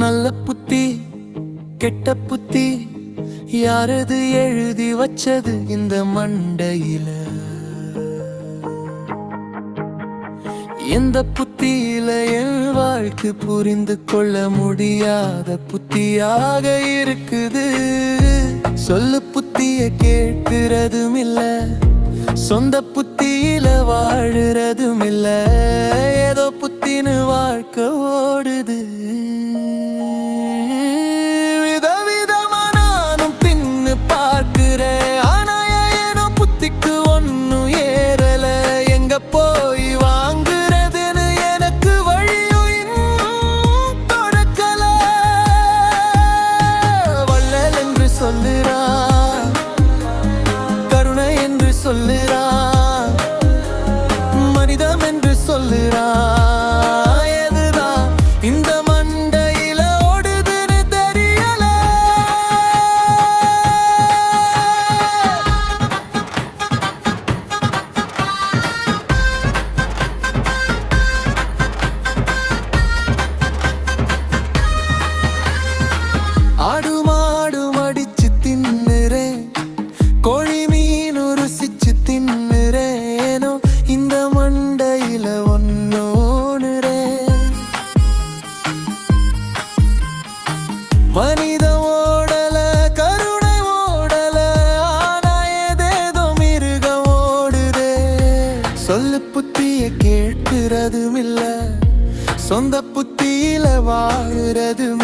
நல்ல புத்தி கெட்ட புத்தி யாரது எழுதி வச்சது இந்த மண்டையில? எந்த புத்தியில என் வாழ்க்கை புரிந்து கொள்ள முடியாத புத்தியாக இருக்குது. சொல்லு புத்திய கேட்கிறதும் இல்ல, சொந்த புத்தியில வாழுறதும் இல்ல. ஏதோ புத்தின்னு வாழ்க்கை ஓடுது. விதவிதமா நானும் பின்னு பார்க்கிறேன், ஆனா ஏனோ புத்திக்கு ஒன்னும் ஏறல. எங்க போய் வாங்குறதுன்னு எனக்கு வழியும் இன்னும் தொடக்கல. வள்ளல் என்று சொல்லுறான், கருணை என்று சொல்லுறான், மனிதம் என்று சொல்லுறான். எதுதான் இந்த மண்டையில ஓடுதுன்னு தெரியல. ஆடு மாடு மடிச்சு தின்னுறேன், கோழி மீன் ருசிச்சு தின்னுறேனோ இந்த மண்டையில ஒன்னோனுறேன். மனிதம் ஓடல, கருணை ஓடல, ஆனா ஏதேதோ மிருகம் ஓடுதே. சொல்லு புத்திய கேட்கிறதும் இல்ல, சொந்த புத்தியில வாழுறதும்